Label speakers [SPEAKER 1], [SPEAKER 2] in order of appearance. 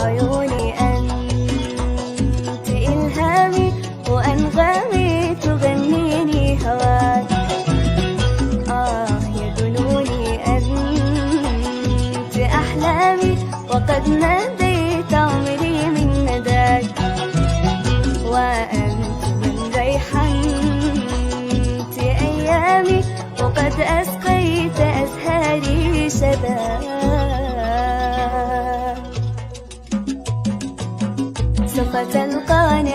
[SPEAKER 1] عيوني أنت إلهامي وأنغامي تغنيني هواك. يا جنوني أنت أحلامي وقد ناديت عمري من نداك. وأنت من ريحانت أيامي وقد أسقيت أزهاري شباب. سوف تلقاني